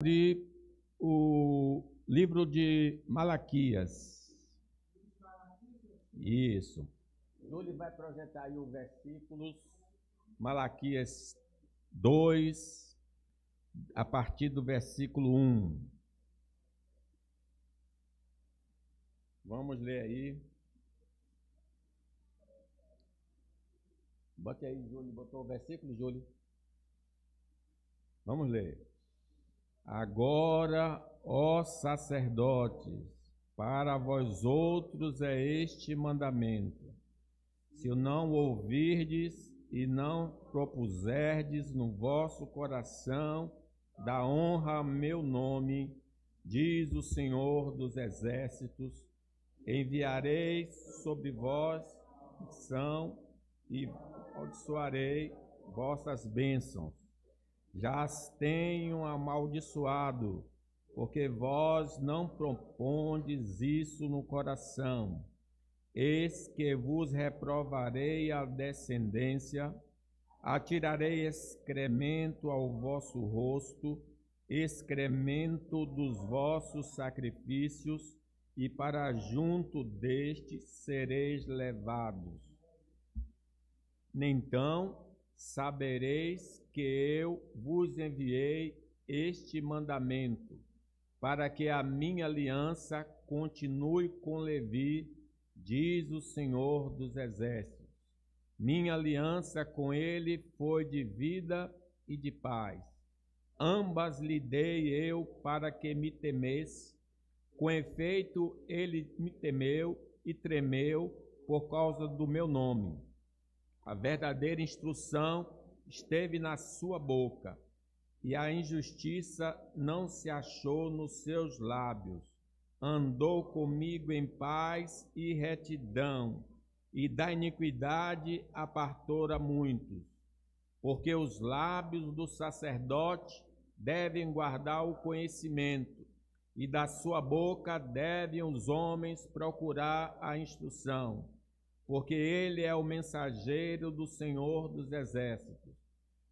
abrir o livro de Malaquias. Isso. Júlio vai projetar aí os versículos, Malaquias 2, a partir do versículo 1. Vamos ler aí. Bote aí, Júlio. Botou o versículo, Júlio? Vamos ler. Agora, ó sacerdotes, para vós outros é este mandamento: se não ouvirdes e não propuserdes no vosso coração da honra a meu nome, diz o Senhor dos Exércitos, enviarei sobre vós maldição e amaldiçoarei vossas bênçãos. Já as tenho amaldiçoado, porque vós não propondes isso no coração. Eis que vos reprovarei a descendência, atirarei excremento ao vosso rosto, excremento dos vossos sacrifícios, e para junto destes sereis levados. Então sabereis que eu vos enviei este mandamento, para que a minha aliança continue com Levi, diz o Senhor dos Exércitos. Minha aliança com ele foi de vida e de paz. Ambas lhe dei eu para que me temesse. Com efeito, ele me temeu e tremeu por causa do meu nome. A verdadeira instrução esteve na sua boca, e a injustiça não se achou nos seus lábios. Andou comigo em paz e retidão, e da iniquidade apartou a muitos. Porque os lábios do sacerdote devem guardar o conhecimento, e da sua boca devem os homens procurar a instrução. Porque ele é o mensageiro do Senhor dos Exércitos.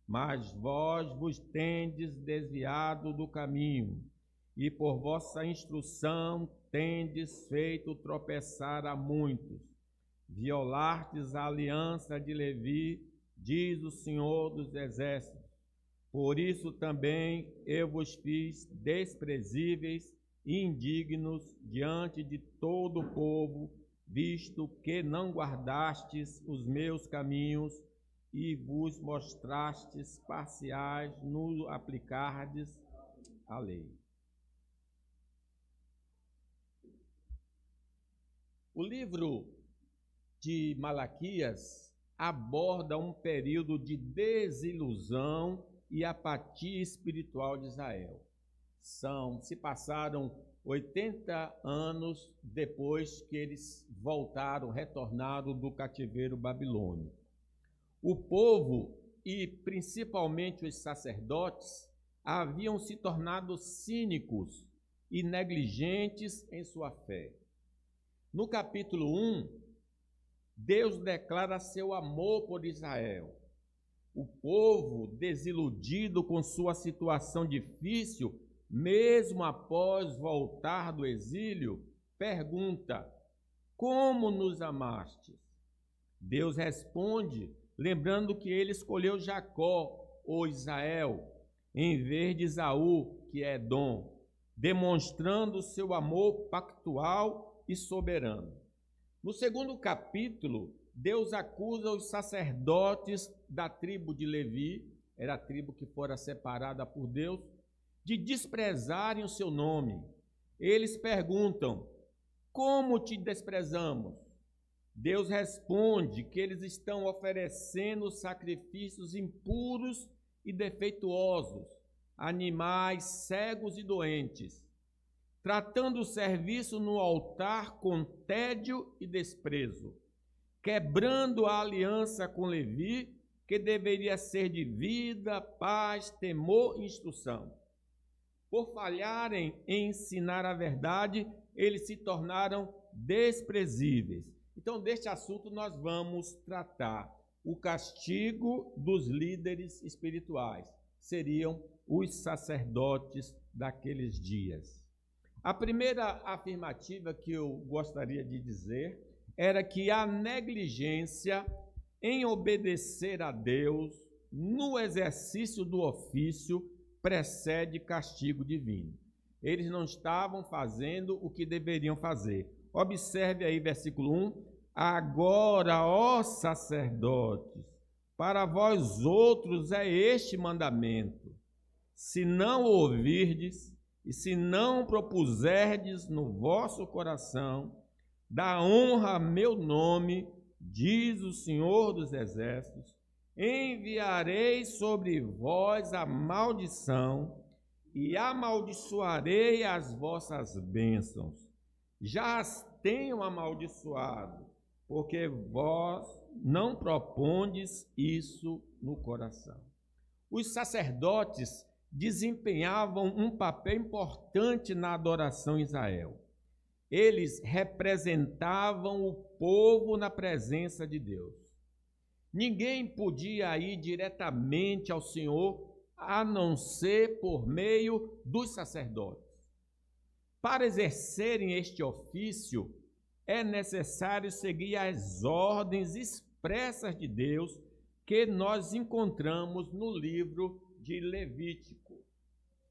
Mas vós vos tendes desviado do caminho, e por vossa instrução tendes feito tropeçar a muitos. Violastes a aliança de Levi, diz o Senhor dos Exércitos. Por isso também eu vos fiz desprezíveis e indignos diante de todo o povo, visto que não guardastes os meus caminhos e vos mostrastes parciais no aplicardes a lei. O livro de Malaquias aborda um período de desilusão e apatia espiritual de Israel. Se passaram 80 anos depois que eles retornaram do cativeiro babilônico. O povo, e principalmente os sacerdotes, haviam se tornado cínicos e negligentes em sua fé. No capítulo 1, Deus declara seu amor por Israel. O povo, desiludido com sua situação difícil, mesmo após voltar do exílio, pergunta: como nos amastes? Deus responde, lembrando que ele escolheu Jacó, ou Israel, em vez de Esaú, que é Edom, demonstrando seu amor pactual e soberano. No segundo capítulo, Deus acusa os sacerdotes da tribo de Levi, era a tribo que fora separada por Deus, de desprezarem o seu nome. Eles perguntam: como te desprezamos? Deus responde que eles estão oferecendo sacrifícios impuros e defeituosos, animais cegos e doentes, tratando o serviço no altar com tédio e desprezo, quebrando a aliança com Levi, que deveria ser de vida, paz, temor e instrução. Por falharem em ensinar a verdade, eles se tornaram desprezíveis. Então, deste assunto nós vamos tratar o castigo dos líderes espirituais. Seriam os sacerdotes daqueles dias. A primeira afirmativa que eu gostaria de dizer era que a negligência em obedecer a Deus no exercício do ofício precede castigo divino. Eles não estavam fazendo o que deveriam fazer. Observe aí versículo 1. Agora, ó sacerdotes, para vós outros é este mandamento: se não ouvirdes e se não propuserdes no vosso coração, dá honra a meu nome, diz o Senhor dos Exércitos, enviarei sobre vós a maldição e amaldiçoarei as vossas bênçãos. Já as tenho amaldiçoado, porque vós não propondes isso no coração. Os sacerdotes desempenhavam um papel importante na adoração em Israel. Eles representavam o povo na presença de Deus. Ninguém podia ir diretamente ao Senhor a não ser por meio dos sacerdotes. Para exercerem este ofício, é necessário seguir as ordens expressas de Deus que nós encontramos no livro de Levítico.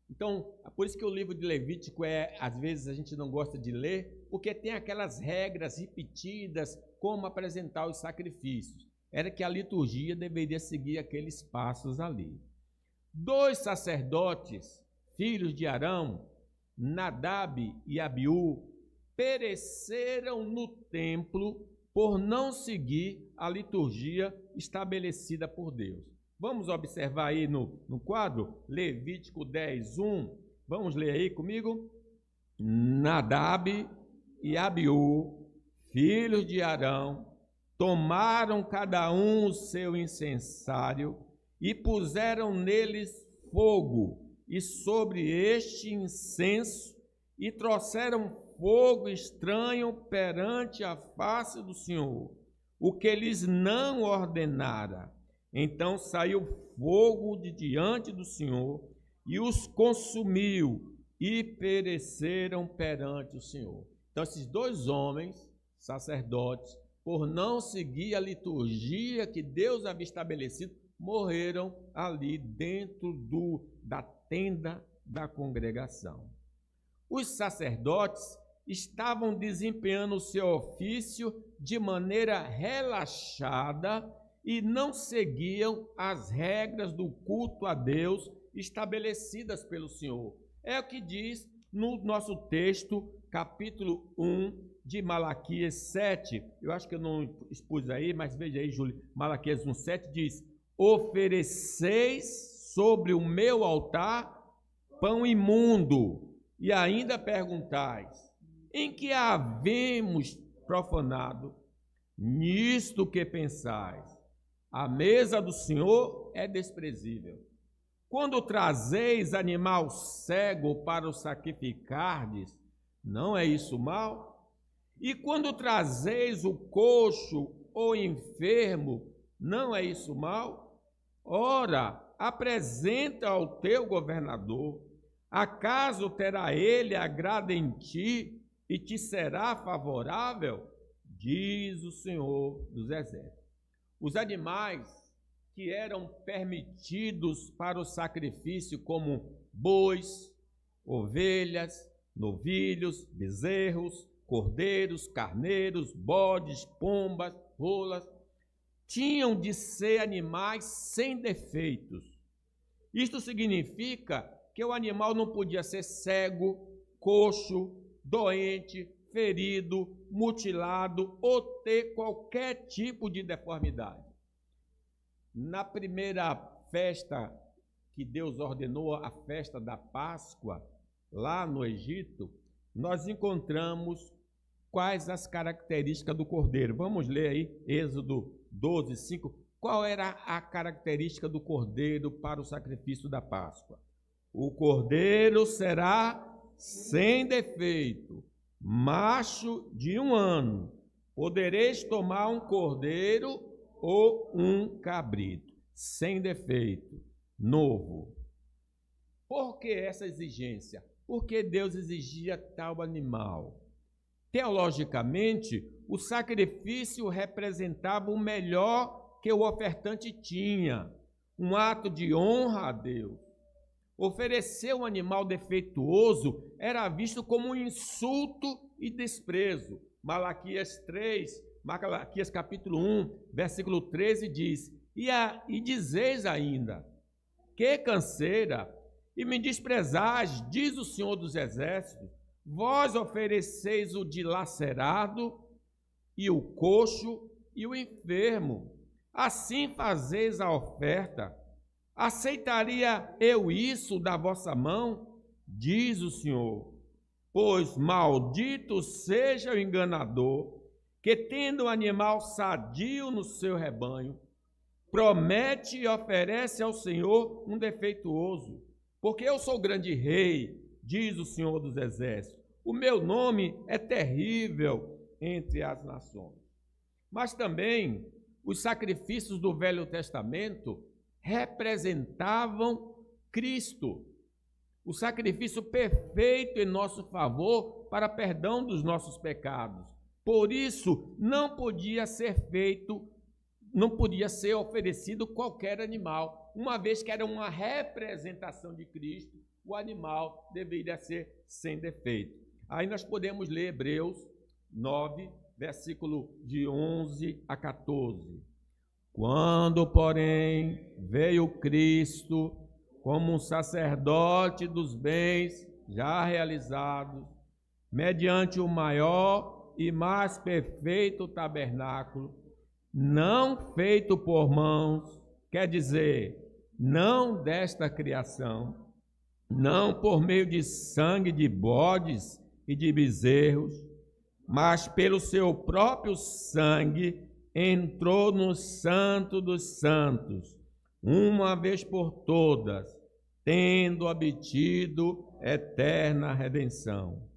Então, por isso que o livro de Levítico às vezes a gente não gosta de ler, porque tem aquelas regras repetidas, como apresentar os sacrifícios. Era que a liturgia deveria seguir aqueles passos ali. 2 sacerdotes, filhos de Arão, Nadab e Abiú, pereceram no templo por não seguir a liturgia estabelecida por Deus. Vamos observar aí no quadro, Levítico 10, 1. Vamos ler aí comigo? Nadab e Abiú, filhos de Arão, tomaram cada um o seu incensário e puseram neles fogo, e sobre este incenso, e trouxeram fogo estranho perante a face do Senhor, o que lhes não ordenara. Então saiu fogo de diante do Senhor e os consumiu, e pereceram perante o Senhor. Então esses 2 homens, sacerdotes, por não seguir a liturgia que Deus havia estabelecido, morreram ali dentro da tenda da congregação. Os sacerdotes estavam desempenhando o seu ofício de maneira relaxada e não seguiam as regras do culto a Deus estabelecidas pelo Senhor. É o que diz no nosso texto, capítulo 1 de Malaquias 7. Eu acho que eu não expus aí, mas veja aí, Júlio. Malaquias 1:7 diz: ofereceis sobre o meu altar pão imundo, e ainda perguntais: em que havemos profanado? Nisto que pensais: a mesa do Senhor é desprezível. Quando trazeis animal cego para o sacrificardes, não é isso mal? E quando trazeis o coxo ou enfermo, não é isso mal? Ora, apresenta ao teu governador. Acaso terá ele agrado em ti e te será favorável? Diz o Senhor dos Exércitos. Os animais que eram permitidos para o sacrifício, como bois, ovelhas, novilhos, bezerros, cordeiros, carneiros, bodes, pombas, rolas, tinham de ser animais sem defeitos. Isto significa que o animal não podia ser cego, coxo, doente, ferido, mutilado ou ter qualquer tipo de deformidade. Na primeira festa que Deus ordenou, a festa da Páscoa, lá no Egito, nós encontramos quais as características do cordeiro. Vamos ler aí, Êxodo 12, 5. Qual era a característica do cordeiro para o sacrifício da Páscoa? O cordeiro será sem defeito, macho de 1 ano. Podereis tomar um cordeiro ou um cabrito, sem defeito, novo. Por que essa exigência? Porque Deus exigia tal animal. Teologicamente, o sacrifício representava o melhor que o ofertante tinha, um ato de honra a Deus. Oferecer um animal defeituoso era visto como um insulto e desprezo. Malaquias capítulo 1, versículo 13 diz: E dizeis ainda, que canseira, e me desprezais, diz o Senhor dos Exércitos, vós ofereceis o dilacerado, e o coxo, e o enfermo. Assim fazeis a oferta. Aceitaria eu isso da vossa mão? Diz o Senhor. Pois maldito seja o enganador, que tendo um animal sadio no seu rebanho, promete e oferece ao Senhor um defeituoso. Porque eu sou grande rei, diz o Senhor dos Exércitos. O meu nome é terrível entre as nações. Mas também os sacrifícios do Velho Testamento representavam Cristo, o sacrifício perfeito em nosso favor para perdão dos nossos pecados. Por isso, não podia ser oferecido qualquer animal, uma vez que era uma representação de Cristo, o animal deveria ser sem defeito. Aí nós podemos ler Hebreus 9, versículo de 11 a 14. Quando, porém, veio Cristo como um sacerdote dos bens já realizados, mediante o maior e mais perfeito tabernáculo, não feito por mãos, quer dizer, não desta criação, não por meio de sangue de bodes e de bezerros, mas pelo seu próprio sangue, entrou no Santo dos Santos, uma vez por todas, tendo obtido eterna redenção.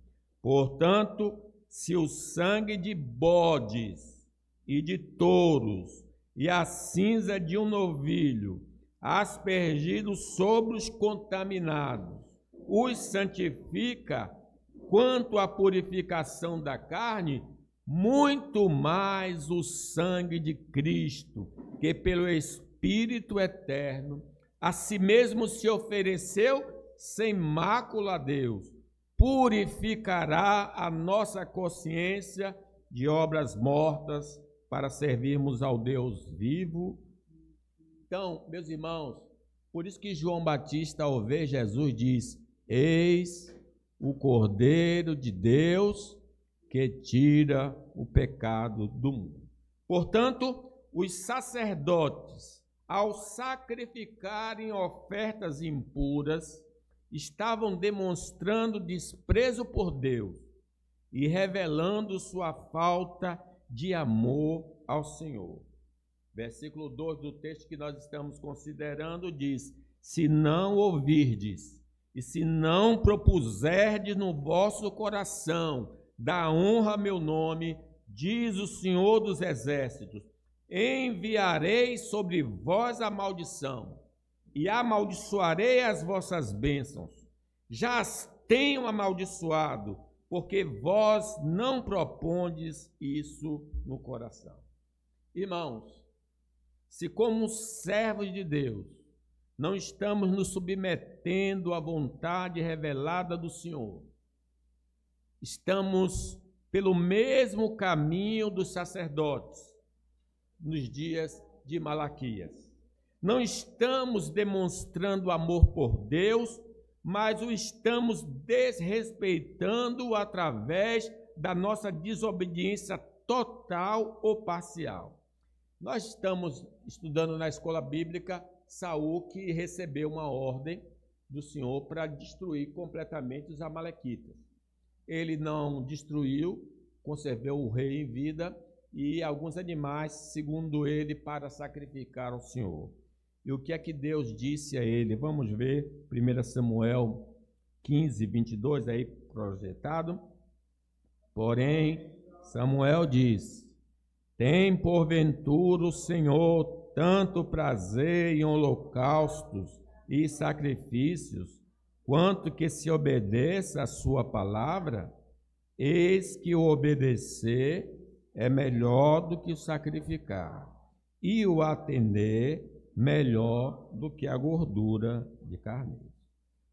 Portanto, se o sangue de bodes e de touros e a cinza de um novilho, aspergidos sobre os contaminados, os santifica quanto à purificação da carne, muito mais o sangue de Cristo, que pelo Espírito eterno, a si mesmo se ofereceu sem mácula a Deus, purificará a nossa consciência de obras mortas para servirmos ao Deus vivo. Então, meus irmãos, por isso que João Batista, ao ver Jesus, diz: eis o Cordeiro de Deus que tira o pecado do mundo. Portanto, os sacerdotes, ao sacrificarem ofertas impuras, estavam demonstrando desprezo por Deus e revelando sua falta de amor ao Senhor. Versículo 2 do texto que nós estamos considerando diz: se não ouvirdes e se não propuserdes no vosso coração da honra a meu nome, diz o Senhor dos Exércitos, enviarei sobre vós a maldição e amaldiçoarei as vossas bênçãos. Já as tenho amaldiçoado, porque vós não propondes isso no coração. Irmãos, se como servos de Deus não estamos nos submetendo à vontade revelada do Senhor, estamos pelo mesmo caminho dos sacerdotes nos dias de Malaquias. Não estamos demonstrando amor por Deus, mas o estamos desrespeitando através da nossa desobediência total ou parcial. Nós estamos estudando na escola bíblica Saul, que recebeu uma ordem do Senhor para destruir completamente os amalequitas. Ele não destruiu, conservou o rei em vida e alguns animais, segundo ele, para sacrificar ao Senhor. E o que é que Deus disse a ele? Vamos ver 1 Samuel 15, 22, aí projetado. Porém, Samuel diz: tem porventura o Senhor tanto prazer em holocaustos e sacrifícios, quanto que se obedeça a sua palavra, eis que o obedecer é melhor do que o sacrificar, e o atender melhor do que a gordura de carneiro.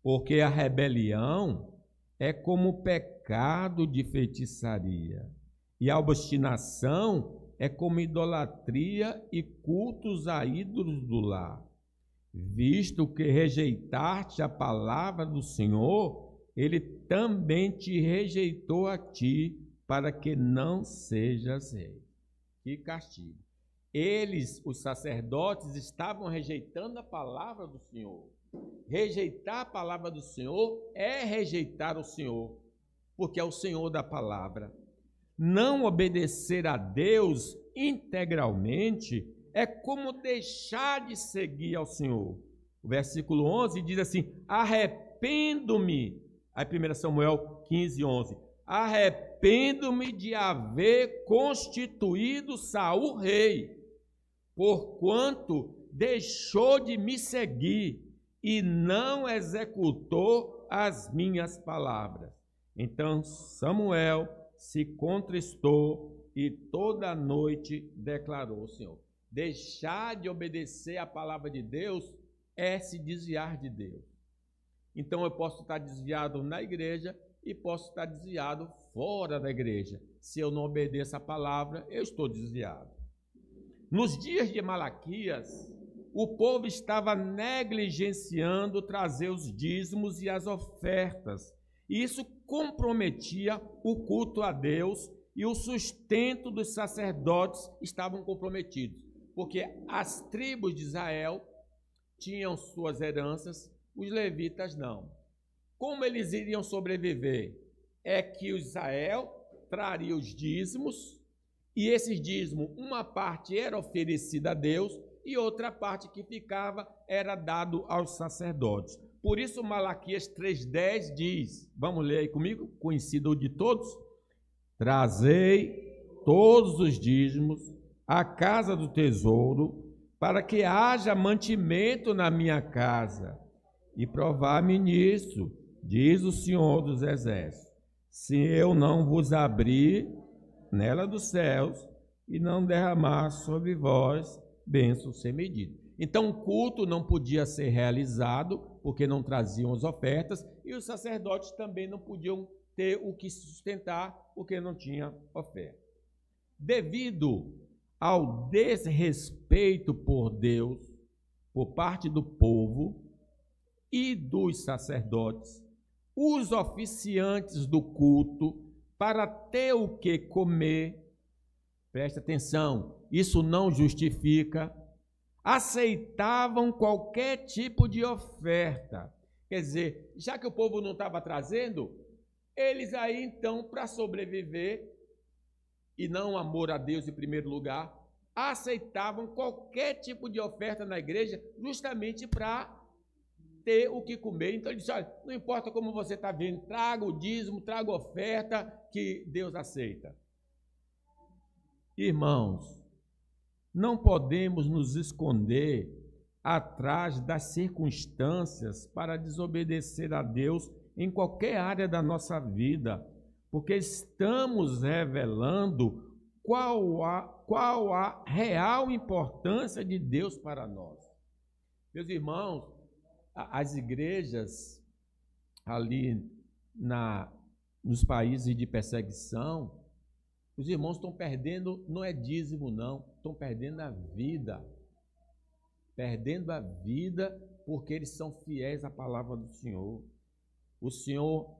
Porque a rebelião é como o pecado de feitiçaria, e a obstinação é como idolatria e cultos a ídolos do lar. Visto que rejeitaste a palavra do Senhor, ele também te rejeitou a ti, para que não sejas rei. Que castigo! Eles, os sacerdotes, estavam rejeitando a palavra do Senhor. Rejeitar a palavra do Senhor é rejeitar o Senhor, porque é o Senhor da palavra. Não obedecer a Deus integralmente é como deixar de seguir ao Senhor. O versículo 11 diz assim: arrependo-me. Aí 1 Samuel 15, 11. Arrependo-me de haver constituído Saul rei, porquanto deixou de me seguir e não executou as minhas palavras. Então Samuel se contristou e toda a noite declarou o Senhor. Deixar de obedecer a palavra de Deus é se desviar de Deus. Então eu posso estar desviado na igreja e posso estar desviado fora da igreja. Se eu não obedeço a palavra, eu estou desviado. Nos dias de Malaquias, o povo estava negligenciando trazer os dízimos e as ofertas. E isso comprometia o culto a Deus e o sustento dos sacerdotes estavam comprometidos. Porque as tribos de Israel tinham suas heranças, os levitas não. Como eles iriam sobreviver? É que o Israel traria os dízimos, e esses dízimos, uma parte era oferecida a Deus, e outra parte que ficava era dado aos sacerdotes. Por isso Malaquias 3,10 diz, vamos ler aí comigo, conhecido de todos: trazei todos os dízimos à casa do tesouro, para que haja mantimento na minha casa, e provar-me nisso, diz o Senhor dos Exércitos, se eu não vos abrir nela dos céus e não derramar sobre vós bênçãos sem medida. Então o culto não podia ser realizado porque não traziam as ofertas, e os sacerdotes também não podiam ter o que sustentar porque não tinha oferta. Devido ao desrespeito por Deus por parte do povo e dos sacerdotes, os oficiantes do culto, para ter o que comer, presta atenção, isso não justifica, aceitavam qualquer tipo de oferta. Quer dizer, já que o povo não estava trazendo, eles aí então, para sobreviver, e não amor a Deus em primeiro lugar, aceitavam qualquer tipo de oferta na igreja, justamente para ter o que comer. Então ele disse: olha, não importa como você está vendo, traga o dízimo, traga a oferta, que Deus aceita. Irmãos, não podemos nos esconder atrás das circunstâncias para desobedecer a Deus em qualquer área da nossa vida, porque estamos revelando qual a real importância de Deus para nós. Meus irmãos, as igrejas ali nos países de perseguição, os irmãos estão perdendo, não é dízimo não, estão perdendo a vida. Perdendo a vida porque eles são fiéis à palavra do Senhor. O Senhor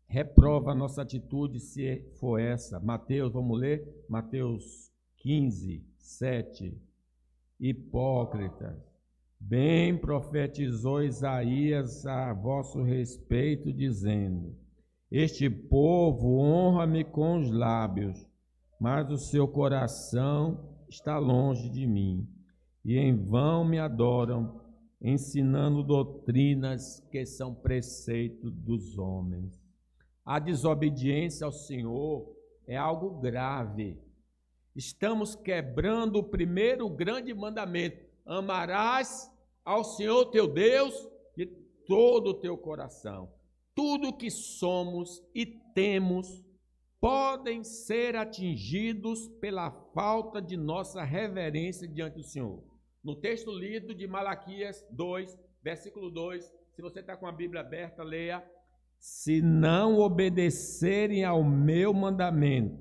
reprova a nossa atitude se for essa. Mateus, vamos ler? Mateus 15, 7. Hipócritas, bem profetizou Isaías a vosso respeito, dizendo: este povo honra-me com os lábios, mas o seu coração está longe de mim, e em vão me adoram, ensinando doutrinas que são preceito dos homens. A desobediência ao Senhor é algo grave. Estamos quebrando o primeiro grande mandamento: amarás ao Senhor teu Deus de todo o teu coração. Tudo que somos e temos podem ser atingidos pela falta de nossa reverência diante do Senhor. No texto lido de Malaquias 2, versículo 2, se você está com a Bíblia aberta, leia: se não obedecerem ao meu mandamento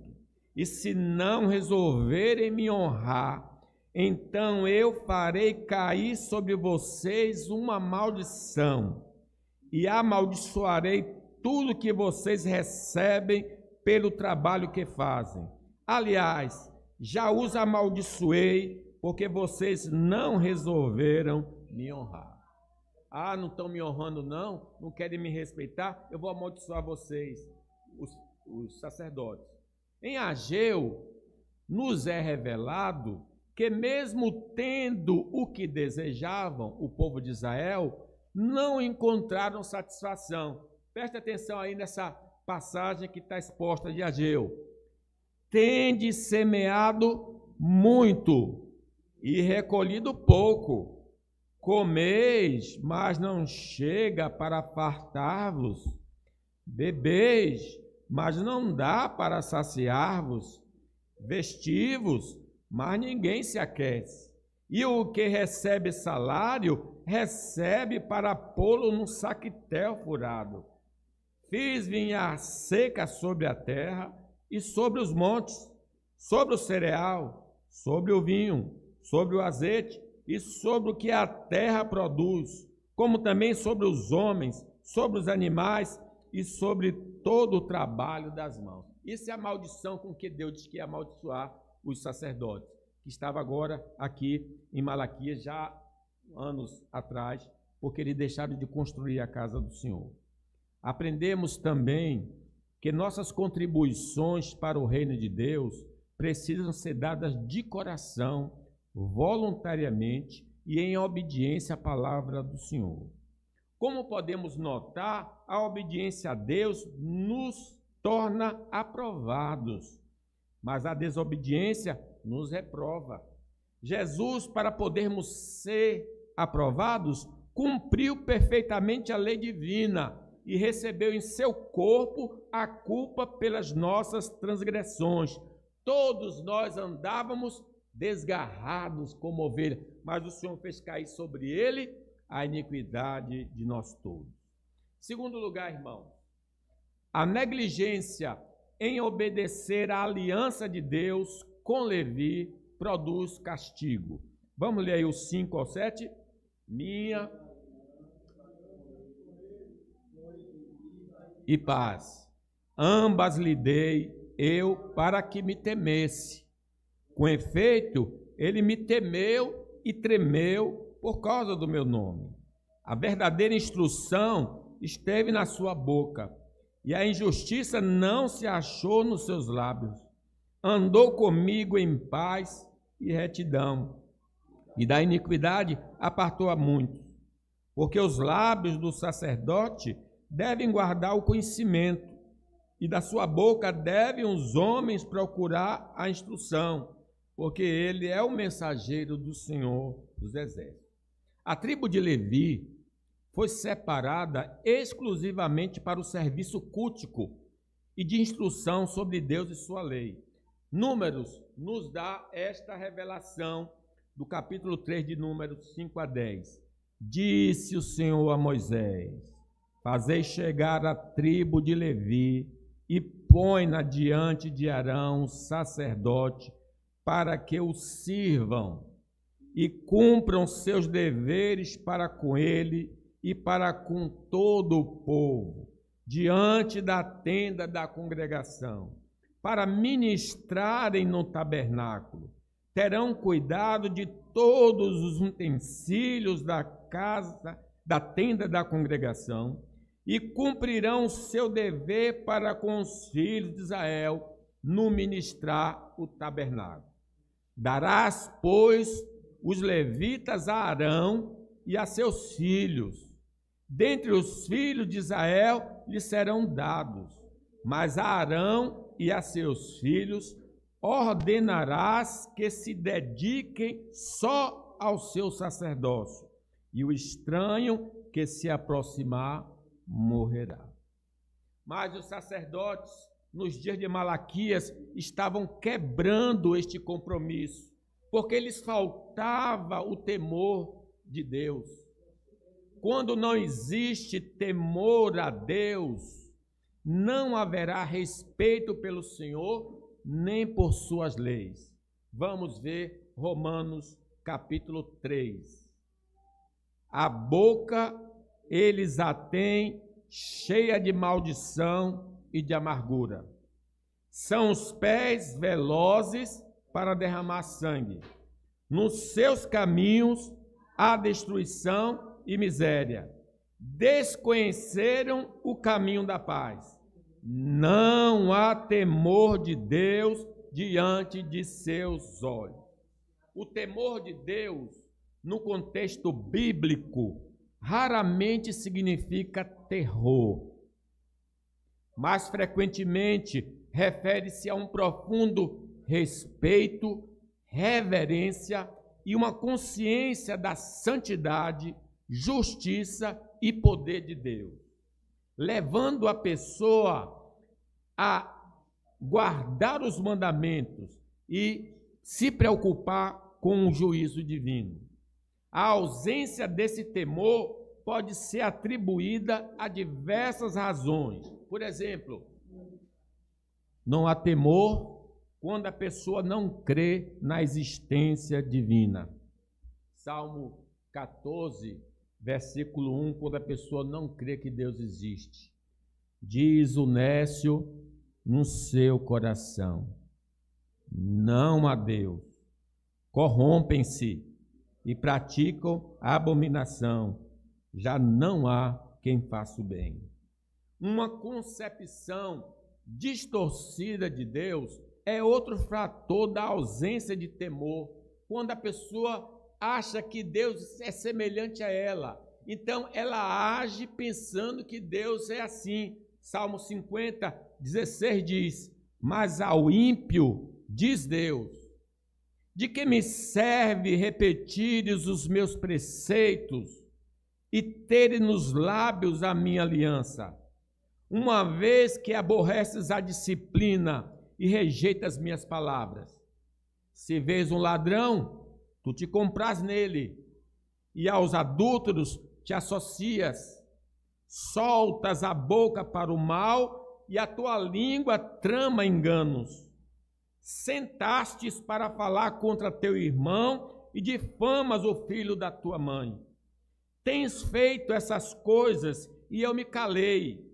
e se não resolverem me honrar, então eu farei cair sobre vocês uma maldição e amaldiçoarei tudo que vocês recebem pelo trabalho que fazem. Aliás, já os amaldiçoei porque vocês não resolveram me honrar. Ah, não estão me honrando não querem me respeitar, eu vou amaldiçoar vocês, os sacerdotes. Em Ageu, nos é revelado que mesmo tendo o que desejavam, o povo de Israel, não encontraram satisfação. Preste atenção aí nessa passagem que está exposta de Ageu. Tende semeado muito e recolhido pouco. Comeis, mas não chega para fartar-vos. Bebeis, mas não dá para saciar-vos. Vestivos, mas ninguém se aquece. E o que recebe salário, recebe para pô-lo num saquetel furado. Fiz vinha seca sobre a terra e sobre os montes, sobre o cereal, sobre o vinho, sobre o azeite e sobre o que a terra produz, como também sobre os homens, sobre os animais e sobre todo o trabalho das mãos. Isso é a maldição com que Deus diz que ia amaldiçoar os sacerdotes, que estava agora aqui em Malaquias, já anos atrás, porque eles deixaram de construir a casa do Senhor. Aprendemos também que nossas contribuições para o reino de Deus precisam ser dadas de coração, voluntariamente e em obediência à palavra do Senhor. Como podemos notar, a obediência a Deus nos torna aprovados, mas a desobediência nos reprova. Jesus, para podermos ser aprovados, cumpriu perfeitamente a lei divina e recebeu em seu corpo a culpa pelas nossas transgressões. Todos nós andávamos desgarrados como ovelha, mas o Senhor fez cair sobre ele a iniquidade de nós todos. Segundo lugar, irmão, a negligência em obedecer à aliança de Deus com Levi produz castigo. Vamos ler aí os 5 ao 7? Minha e paz, ambas lhe dei eu para que me temesse. Com efeito, ele me temeu e tremeu por causa do meu nome. A verdadeira instrução esteve na sua boca, e a injustiça não se achou nos seus lábios. Andou comigo em paz e retidão, e da iniquidade apartou a muitos. Porque os lábios do sacerdote devem guardar o conhecimento, e da sua boca devem os homens procurar a instrução, porque ele é o mensageiro do Senhor dos Exércitos. A tribo de Levi foi separada exclusivamente para o serviço cultico e de instrução sobre Deus e sua lei. Números nos dá esta revelação do capítulo 3 de Números 5 a 10. Disse o Senhor a Moisés: fazei chegar a tribo de Levi e põe-na diante de Arão, sacerdote, para que o sirvam e cumpram seus deveres para com ele e para com todo o povo, diante da tenda da congregação, para ministrarem no tabernáculo. Terão cuidado de todos os utensílios da casa, da tenda da congregação, e cumprirão o seu dever para com os filhos de Israel no ministrar o tabernáculo. Darás, pois, os levitas a Arão e a seus filhos. Dentre os filhos de Israel lhes serão dados, mas a Arão e a seus filhos ordenarás que se dediquem só ao seu sacerdócio, e o estranho que se aproximar morrerá. Mas os sacerdotes, nos dias de Malaquias, estavam quebrando este compromisso, porque lhes faltava o temor de Deus. Quando não existe temor a Deus, não haverá respeito pelo Senhor, nem por suas leis. Vamos ver Romanos capítulo 3. A boca eles a têm cheia de maldição e de amargura. São os pés velozes para derramar sangue. Nos seus caminhos há destruição e miséria. Desconheceram o caminho da paz. Não há temor de Deus diante de seus olhos. O temor de Deus, no contexto bíblico, raramente significa terror. Mais frequentemente, refere-se a um profundo respeito, reverência e uma consciência da santidade, justiça e poder de Deus, levando a pessoa a guardar os mandamentos e se preocupar com o juízo divino. A ausência desse temor pode ser atribuída a diversas razões. Por exemplo, não há temor quando a pessoa não crê na existência divina. Salmo 14, versículo 1, quando a pessoa não crê que Deus existe. Diz o nécio no seu coração: não há Deus. Corrompem-se e praticam a abominação. Já não há quem faça o bem. Uma concepção distorcida de Deus é outro fator da ausência de temor, quando a pessoa acha que Deus é semelhante a ela. Então, ela age pensando que Deus é assim. Salmo 50, 16 diz: mas ao ímpio, diz Deus, de que me serve repetires os meus preceitos e teres nos lábios a minha aliança, uma vez que aborreces a disciplina e rejeitas minhas palavras? Se vês um ladrão, tu te compraz nele, e aos adúlteros te associas. Soltas a boca para o mal, e a tua língua trama enganos. Sentastes para falar contra teu irmão, e difamas o filho da tua mãe. Tens feito essas coisas, e eu me calei.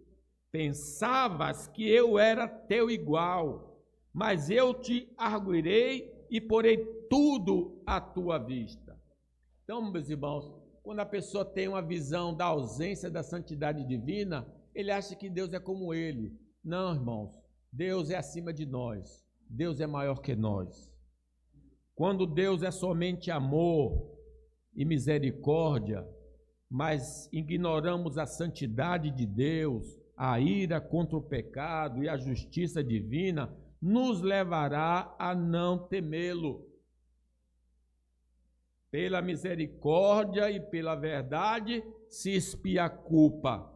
Pensavas que eu era teu igual, mas eu te arguirei e porei tudo à tua vista. Então, meus irmãos, quando a pessoa tem uma visão da ausência da santidade divina, ele acha que Deus é como ele. Não, irmãos, Deus é acima de nós. Deus é maior que nós. Quando Deus é somente amor e misericórdia, mas ignoramos a santidade de Deus, a ira contra o pecado e a justiça divina, nos levará a não temê-lo. Pela misericórdia e pela verdade se expia a culpa,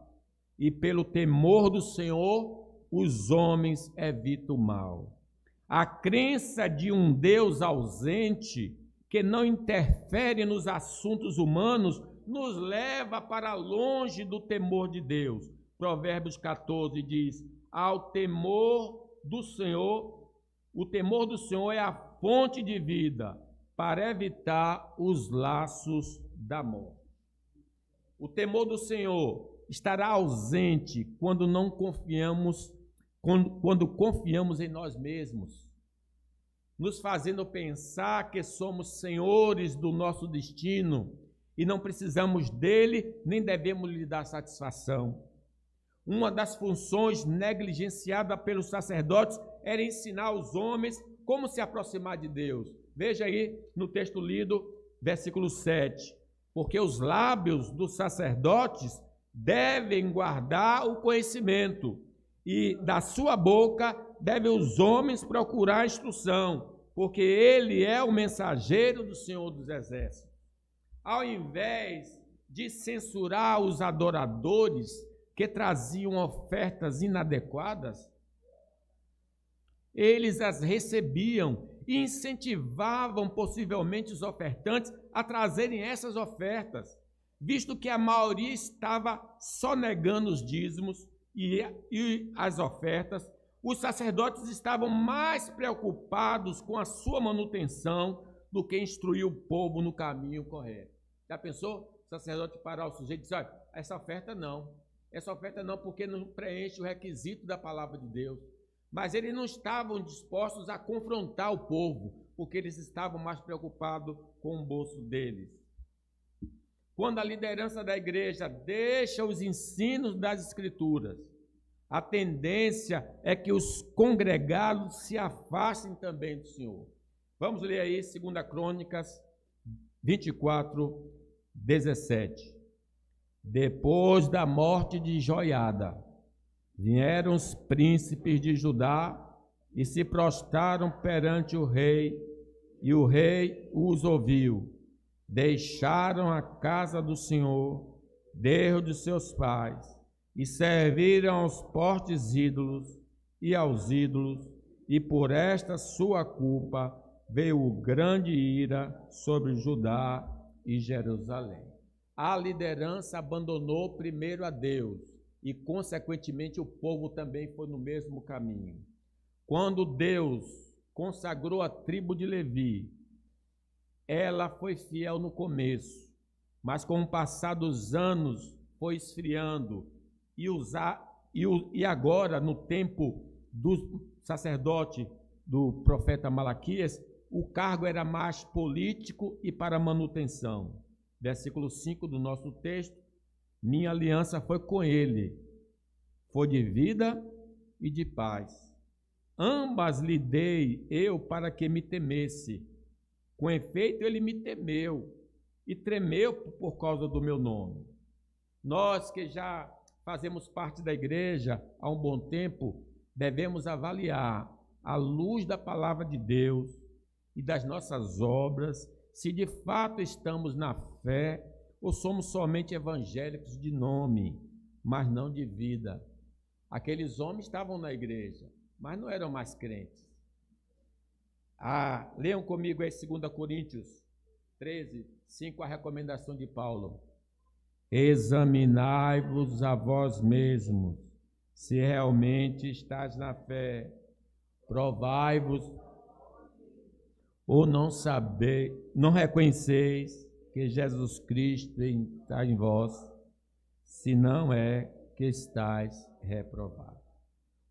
e pelo temor do Senhor os homens evitam o mal. A crença de um Deus ausente, que não interfere nos assuntos humanos, nos leva para longe do temor de Deus. Provérbios 14 diz: ao temor do Senhor, o temor do Senhor é a fonte de vida, para evitar os laços da morte. O temor do Senhor estará ausente quando não confiamos, quando confiamos em nós mesmos, nos fazendo pensar que somos senhores do nosso destino e não precisamos dele, nem devemos lhe dar satisfação. Uma das funções negligenciada pelos sacerdotes era ensinar os homens como se aproximar de Deus. Veja aí no texto lido, versículo 7. Porque os lábios dos sacerdotes devem guardar o conhecimento, e da sua boca devem os homens procurar a instrução, porque ele é o mensageiro do Senhor dos Exércitos. Ao invés de censurar os adoradores que traziam ofertas inadequadas? Eles as recebiam e incentivavam possivelmente os ofertantes a trazerem essas ofertas, visto que a maioria estava só negando os dízimos e as ofertas. Os sacerdotes estavam mais preocupados com a sua manutenção do que instruir o povo no caminho correto. Já pensou? O sacerdote parar o sujeito e dizer: olha, essa oferta não, porque não preenche o requisito da palavra de Deus. Mas eles não estavam dispostos a confrontar o povo, porque eles estavam mais preocupados com o bolso deles. Quando a liderança da igreja deixa os ensinos das Escrituras, a tendência é que os congregados se afastem também do Senhor. Vamos ler aí 2 Crônicas 24, 17. Depois da morte de Joiada, vieram os príncipes de Judá e se prostraram perante o rei, e o rei os ouviu. Deixaram a casa do Senhor, Deus de seus pais, e serviram aos postes ídolos e aos ídolos, e por esta sua culpa veio grande ira sobre Judá e Jerusalém. A liderança abandonou primeiro a Deus e, consequentemente, o povo também foi no mesmo caminho. Quando Deus consagrou a tribo de Levi, ela foi fiel no começo, mas com o passar dos anos foi esfriando e agora, no tempo do sacerdote, do profeta Malaquias, o cargo era mais político e para manutenção. Versículo 5 do nosso texto: minha aliança foi com ele, foi de vida e de paz. Ambas lhe dei eu para que me temesse. Com efeito, ele me temeu e tremeu por causa do meu nome. Nós que já fazemos parte da igreja há um bom tempo, devemos avaliar, à luz da palavra de Deus e das nossas obras, se de fato estamos na fé ou somos somente evangélicos de nome, mas não de vida. Aqueles homens estavam na igreja, mas não eram mais crentes. Leiam comigo aí 2 Coríntios 13, 5, a recomendação de Paulo. Examinai-vos a vós mesmos, se realmente estáis na fé. Provai-vos, ou não reconheceis que Jesus Cristo está em vós, se não é que estáis reprovados.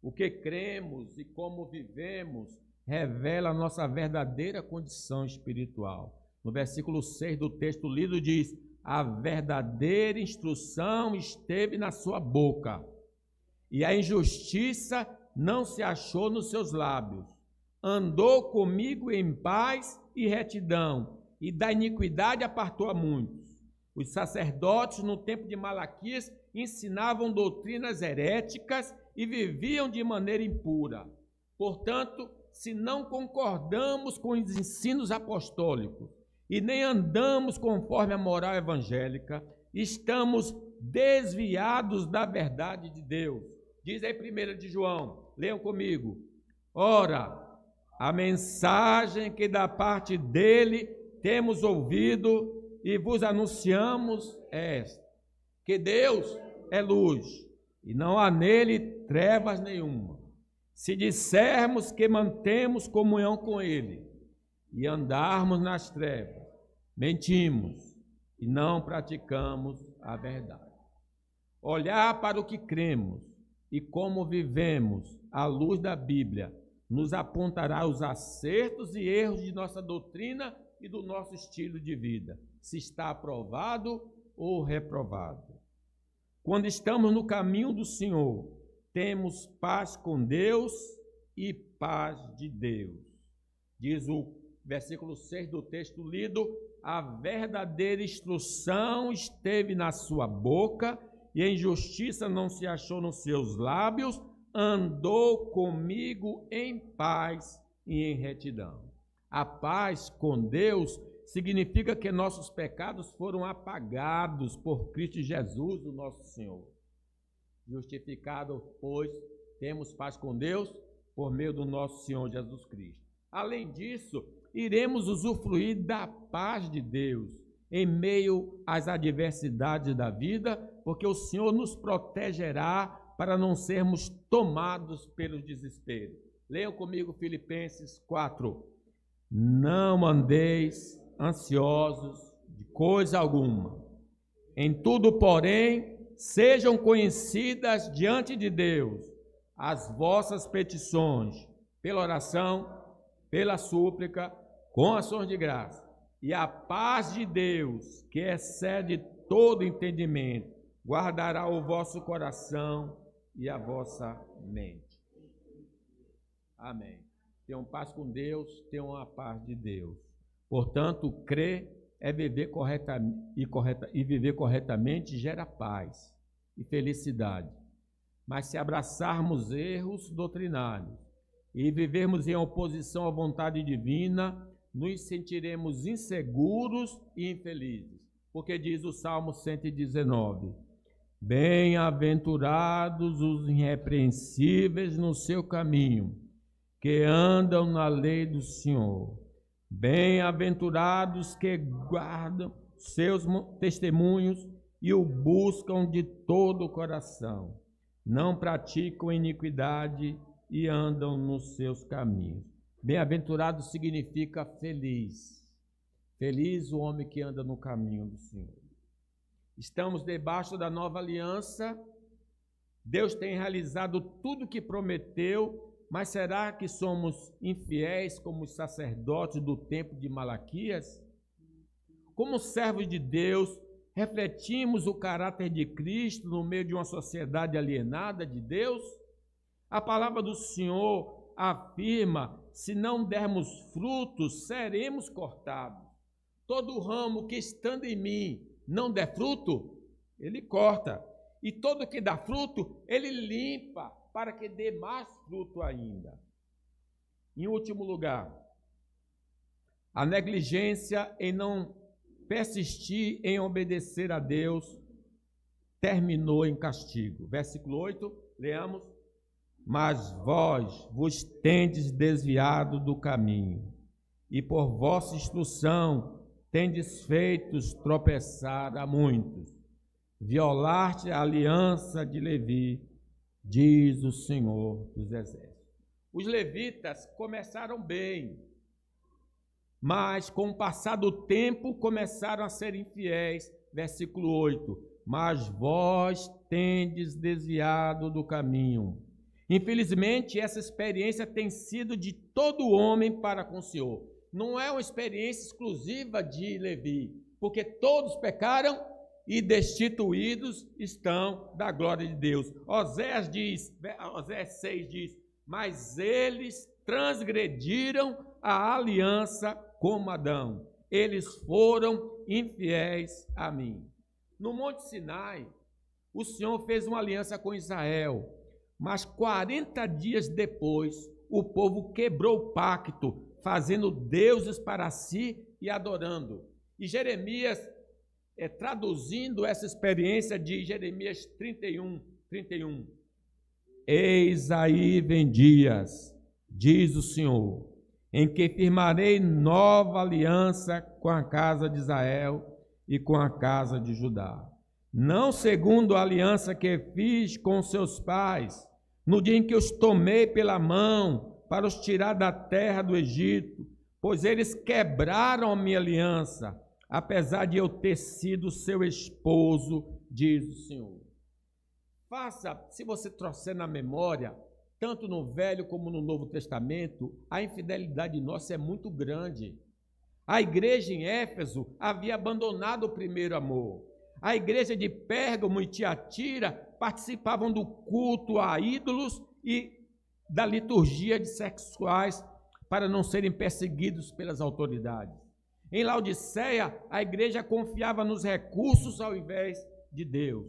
O que cremos e como vivemos revela a nossa verdadeira condição espiritual. No versículo 6 do texto lido diz: a verdadeira instrução esteve na sua boca, e a injustiça não se achou nos seus lábios. Andou comigo em paz e retidão, e da iniquidade apartou a muitos. Os sacerdotes, no tempo de Malaquias, ensinavam doutrinas heréticas e viviam de maneira impura. Portanto, se não concordamos com os ensinos apostólicos e nem andamos conforme a moral evangélica, estamos desviados da verdade de Deus. Diz aí 1 de João, leiam comigo. Ora, a mensagem que da parte dele temos ouvido e vos anunciamos é esta: que Deus é luz e não há nele trevas nenhuma. Se dissermos que mantemos comunhão com ele e andarmos nas trevas, mentimos e não praticamos a verdade. Olhar para o que cremos e como vivemos à luz da Bíblia nos apontará os acertos e erros de nossa doutrina e do nosso estilo de vida, se está aprovado ou reprovado. Quando estamos no caminho do Senhor, temos paz com Deus e paz de Deus. Diz o versículo 6 do texto lido: a verdadeira instrução esteve na sua boca, e a injustiça não se achou nos seus lábios. Andou comigo em paz e em retidão. A paz com Deus significa que nossos pecados foram apagados por Cristo Jesus, o nosso Senhor. Justificado, pois, temos paz com Deus por meio do nosso Senhor Jesus Cristo. Além disso, iremos usufruir da paz de Deus em meio às adversidades da vida, porque o Senhor nos protegerá para não sermos tomados pelo desespero. Leiam comigo Filipenses 4. Não andeis ansiosos de coisa alguma. Em tudo, porém, sejam conhecidas diante de Deus as vossas petições, pela oração, pela súplica, com ações de graça. E a paz de Deus, que excede todo entendimento, guardará o vosso coração e a vossa mente. Amém. Tenham paz com Deus, tenham a paz de Deus. Portanto, crer é viver e viver corretamente gera paz e felicidade. Mas se abraçarmos erros doutrinários e vivermos em oposição à vontade divina, nos sentiremos inseguros e infelizes. Porque diz o Salmo 119, bem-aventurados os irrepreensíveis no seu caminho, que andam na lei do Senhor. Bem-aventurados que guardam seus testemunhos e o buscam de todo o coração. Não praticam iniquidade e andam nos seus caminhos. Bem-aventurado significa feliz. Feliz o homem que anda no caminho do Senhor. Estamos debaixo da nova aliança. Deus tem realizado tudo o que prometeu, mas será que somos infiéis como os sacerdotes do tempo de Malaquias? Como servos de Deus, refletimos o caráter de Cristo no meio de uma sociedade alienada de Deus? A palavra do Senhor afirma, se não dermos frutos, seremos cortados. Todo ramo que estando em mim não der fruto, ele corta. E todo que dá fruto, ele limpa, para que dê mais fruto ainda. Em último lugar, a negligência em não persistir em obedecer a Deus terminou em castigo. Versículo 8, leamos. Mas vós vos tendes desviado do caminho, e por vossa instrução tendes feitos tropeçar a muitos. Violaste a aliança de Levi, diz o Senhor dos Exércitos. Os levitas começaram bem, mas com o passar do tempo começaram a ser infiéis. Versículo 8. Mas vós tendes desviado do caminho. Infelizmente, essa experiência tem sido de todo homem para com o Senhor. Não é uma experiência exclusiva de Levi, porque todos pecaram e destituídos estão da glória de Deus. Oséias 6 diz, mas eles transgrediram a aliança como Adão. Eles foram infiéis a mim. No Monte Sinai, o Senhor fez uma aliança com Israel, mas 40 dias depois, o povo quebrou o pacto, fazendo deuses para si e adorando. E Jeremias, traduzindo essa experiência de Jeremias 31. Eis aí vem dias, diz o Senhor, em que firmarei nova aliança com a casa de Israel e com a casa de Judá. Não segundo a aliança que fiz com seus pais, no dia em que os tomei pela mão para os tirar da terra do Egito, pois eles quebraram a minha aliança, apesar de eu ter sido seu esposo, diz o Senhor. Se você trouxer na memória, tanto no Velho como no Novo Testamento, a infidelidade nossa é muito grande. A igreja em Éfeso havia abandonado o primeiro amor. A igreja de Pérgamo e Tiatira participavam do culto a ídolos e da liturgia de sexuais para não serem perseguidos pelas autoridades. Em Laodiceia, a igreja confiava nos recursos ao invés de Deus.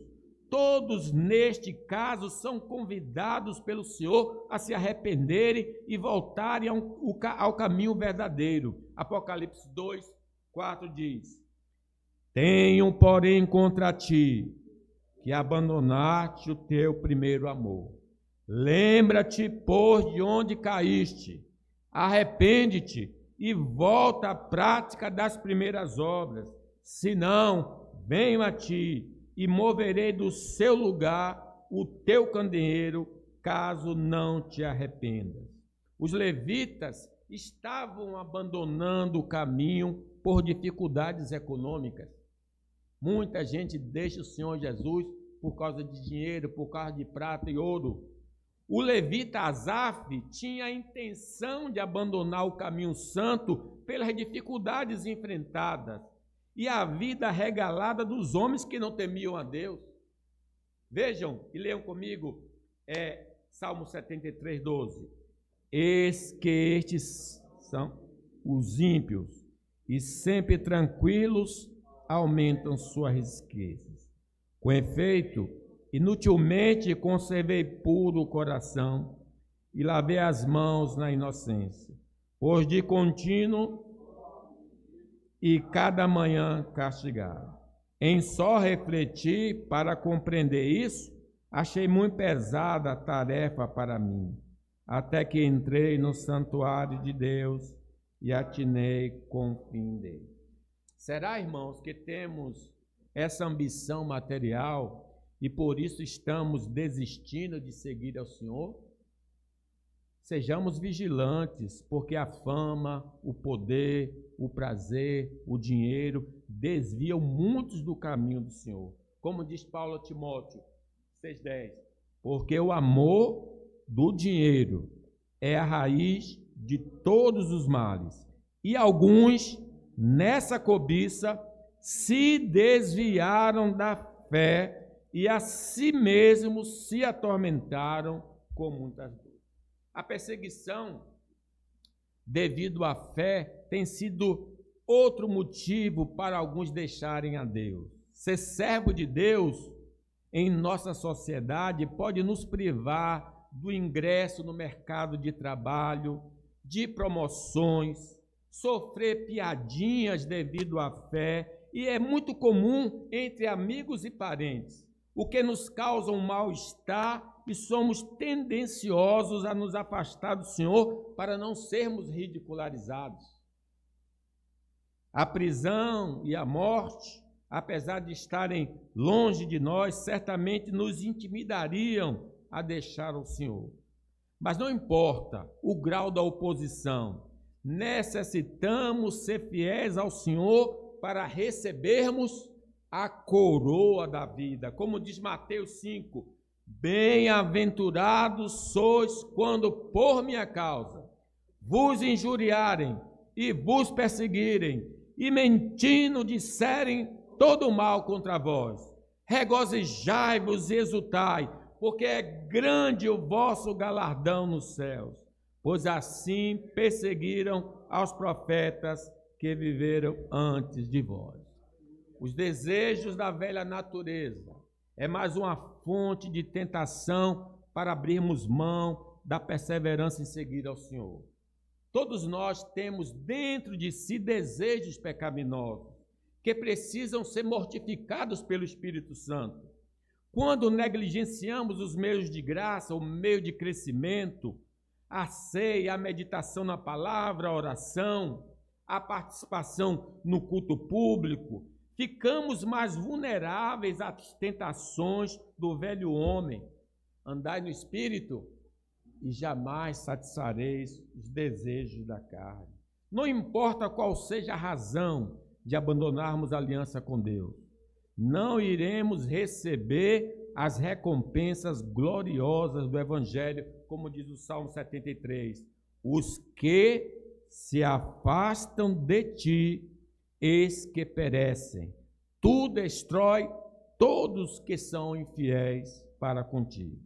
Todos, neste caso, são convidados pelo Senhor a se arrependerem e voltarem ao caminho verdadeiro. Apocalipse 2, 4 diz: tenho, porém, contra ti, que abandonaste o teu primeiro amor. Lembra-te, pois, de onde caíste, arrepende-te e volta à prática das primeiras obras. Senão, venho a ti e moverei do seu lugar o teu candeeiro, caso não te arrependas. Os levitas estavam abandonando o caminho por dificuldades econômicas. Muita gente deixa o Senhor Jesus por causa de dinheiro, por causa de prata e ouro. O levita Asaf tinha a intenção de abandonar o caminho santo pelas dificuldades enfrentadas e a vida regalada dos homens que não temiam a Deus. Vejam e leiam comigo, Salmo 73, 12. Eis que estes são os ímpios, e sempre tranquilos aumentam suas riquezas. Com efeito, inutilmente conservei puro o coração e lavei as mãos na inocência, pois de contínuo e cada manhã castigado. Em só refletir para compreender isso, achei muito pesada a tarefa para mim, até que entrei no santuário de Deus e atinei com o fim dele. Será, irmãos, que temos essa ambição material e por isso estamos desistindo de seguir ao Senhor? Sejamos vigilantes, porque a fama, o poder, o prazer, o dinheiro desviam muitos do caminho do Senhor. Como diz Paulo a Timóteo 6,10, porque o amor do dinheiro é a raiz de todos os males, e alguns, nessa cobiça, se desviaram da fé e a si mesmos se atormentaram com muitas dores. A perseguição devido à fé tem sido outro motivo para alguns deixarem a Deus. Ser servo de Deus em nossa sociedade pode nos privar do ingresso no mercado de trabalho, de promoções, sofrer piadinhas devido à fé, e é muito comum entre amigos e parentes, o que nos causa um mal-estar e somos tendenciosos a nos afastar do Senhor para não sermos ridicularizados. A prisão e a morte, apesar de estarem longe de nós, certamente nos intimidariam a deixar o Senhor. Mas não importa o grau da oposição, necessitamos ser fiéis ao Senhor para recebermos a coroa da vida. Como diz Mateus 5, bem-aventurados sois quando por minha causa vos injuriarem e vos perseguirem e mentindo disserem todo mal contra vós. Regozijai-vos e exultai, porque é grande o vosso galardão nos céus, pois assim perseguiram aos profetas que viveram antes de vós. Os desejos da velha natureza é mais uma fonte de tentação para abrirmos mão da perseverança em seguir ao Senhor. Todos nós temos dentro de si desejos pecaminosos que precisam ser mortificados pelo Espírito Santo. Quando negligenciamos os meios de graça, o meio de crescimento, a ceia, a meditação na palavra, a oração, a participação no culto público, ficamos mais vulneráveis às tentações do velho homem. Andai no Espírito e jamais satisfareis os desejos da carne. Não importa qual seja a razão de abandonarmos a aliança com Deus, não iremos receber as recompensas gloriosas do Evangelho, como diz o Salmo 73. Os que se afastam de ti, eis que perecem. Tu destrói todos que são infiéis para contigo.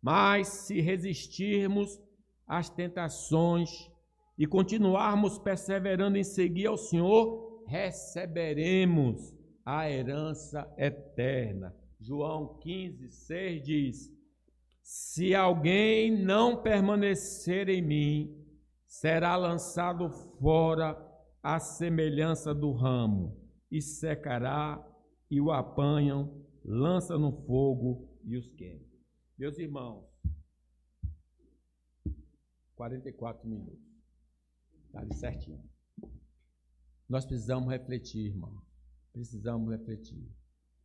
Mas se resistirmos às tentações e continuarmos perseverando em seguir ao Senhor, receberemos a herança eterna. João 15:6 diz: se alguém não permanecer em mim, será lançado fora à semelhança do ramo, e secará, e o apanham, lança no fogo e os queima. Meus irmãos, 44 minutos. Está ali certinho. Nós precisamos refletir, irmão. Precisamos refletir.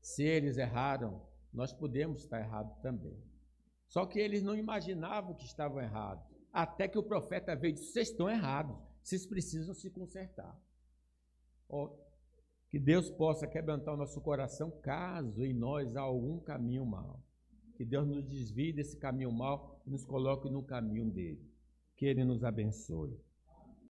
Se eles erraram, nós podemos estar errados também. Só que eles não imaginavam que estavam errados. Até que o profeta veio e disse: vocês estão errados, vocês precisam se consertar. Que Deus possa quebrantar o nosso coração caso em nós há algum caminho mau. Que Deus nos desvie desse caminho mau e nos coloque no caminho dele. Que ele nos abençoe.